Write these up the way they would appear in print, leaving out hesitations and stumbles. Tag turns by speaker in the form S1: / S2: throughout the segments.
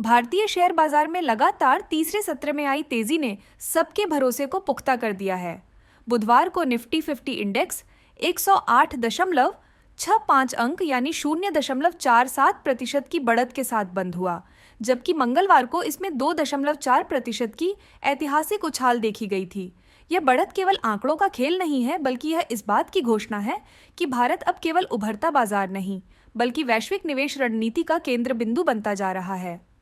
S1: भारतीय शेयर बाजार में लगातार तीसरे सत्र में आई तेजी ने सबके भरोसे को पुख्ता कर दिया है। बुधवार को निफ्टी 50 इंडेक्स 108.65 अंक यानी 0.47% की बढ़त के साथ बंद हुआ, जबकि मंगलवार को इसमें 2.4% की ऐतिहासिक उछाल देखी गई थी। यह बढ़त केवल आंकड़ों का खेल नहीं है, बल्कि यह इस बात की घोषणा है कि भारत अब केवल उभरता बाजार नहीं, बल्कि वैश्विक निवेश रणनीति का केंद्र बिंदु बनता जा रहा है।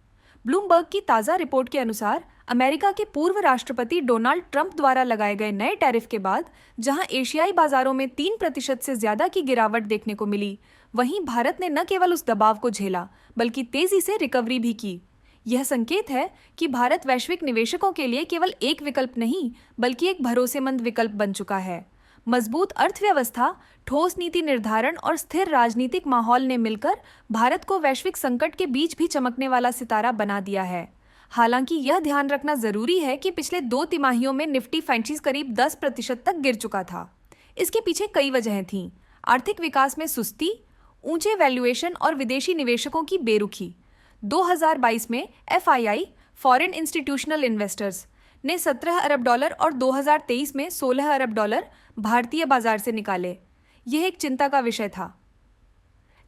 S1: ब्लूमबर्ग की ताज़ा रिपोर्ट के अनुसार अमेरिका के पूर्व राष्ट्रपति डोनाल्ड ट्रंप द्वारा लगाए गए नए टैरिफ के बाद जहां एशियाई बाजारों में 3% से ज्यादा की गिरावट देखने को मिली, वहीं भारत ने न केवल उस दबाव को झेला बल्कि तेजी से रिकवरी भी की। यह संकेत है कि भारत वैश्विक निवेशकों के लिए केवल एक विकल्प नहीं, बल्कि एक भरोसेमंद विकल्प बन चुका है। मजबूत अर्थव्यवस्था, ठोस नीति निर्धारण और स्थिर राजनीतिक माहौल ने मिलकर भारत को वैश्विक संकट के बीच भी चमकने वाला सितारा बना दिया है। हालांकि यह ध्यान रखना जरूरी है कि पिछले 2 तिमाहियों में निफ्टी 50 करीब 10% तक गिर चुका था। इसके पीछे कई वजहें थीं। आर्थिक विकास में सुस्ती, ऊंचे वैल्यूएशन और विदेशी निवेशकों की बेरुखी। 2022 में FII फॉरेन इंस्टीट्यूशनल इन्वेस्टर्स ने $17 अरब और 2023 में $16 अरब भारतीय बाजार से निकाले। यह एक चिंता का विषय था,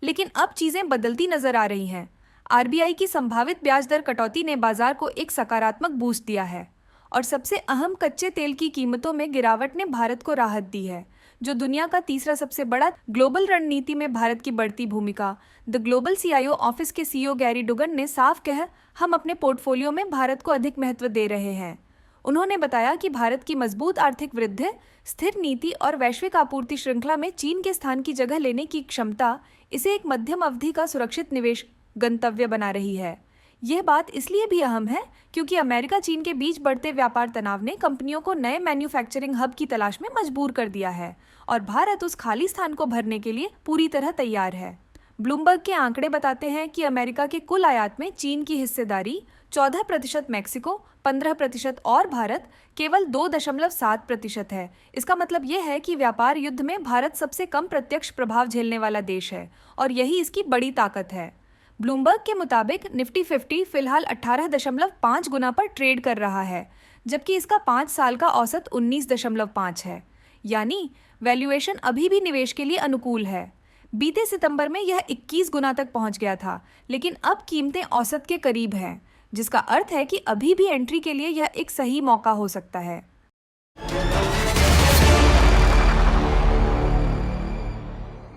S1: लेकिन अब चीजें बदलती नजर आ रही हैं। RBI की संभावित ब्याज दर कटौती ने बाजार को एक सकारात्मक बूस्ट दिया है और सबसे अहम कच्चे तेल की कीमतों में गिरावट ने भारत को राहत दी है, जो दुनिया का तीसरा सबसे बड़ा ग्लोबल रणनीति में भारत की बढ़ती भूमिका। द ग्लोबल CIO ऑफिस के CEO गैरी डुगन ने साफ कहा, हम अपने पोर्टफोलियो में भारत को अधिक महत्व दे रहे हैं। उन्होंने बताया कि भारत की मजबूत आर्थिक वृद्धि, स्थिर नीति और वैश्विक आपूर्ति श्रृंखला में चीन के स्थान की जगह लेने की क्षमता इसे एक मध्यम अवधि का सुरक्षित निवेश गंतव्य बना रही है। यह बात इसलिए भी अहम है क्योंकि अमेरिका चीन के बीच बढ़ते व्यापार तनाव ने कंपनियों को नए मैन्युफैक्चरिंग हब की तलाश में मजबूर कर दिया है और भारत उस खाली स्थान को भरने के लिए पूरी तरह तैयार है। ब्लूमबर्ग के आंकड़े बताते हैं कि अमेरिका के कुल आयात में चीन की हिस्सेदारी 14%, मैक्सिको 15% और भारत केवल 2.7% है। इसका मतलब यह है कि व्यापार युद्ध में भारत सबसे कम प्रत्यक्ष प्रभाव झेलने वाला देश है और यही इसकी बड़ी ताकत है। ब्लूमबर्ग के मुताबिक निफ्टी 50 फिलहाल 18.5 गुना पर ट्रेड कर रहा है, जबकि इसका 5 साल का औसत 19.5 है, यानी वैल्यूएशन अभी भी निवेश के लिए अनुकूल है। बीते सितंबर में यह 21 गुना तक पहुंच गया था, लेकिन अब कीमतें औसत के करीब हैं, जिसका अर्थ है कि अभी भी एंट्री के लिए यह एक सही मौका हो सकता है।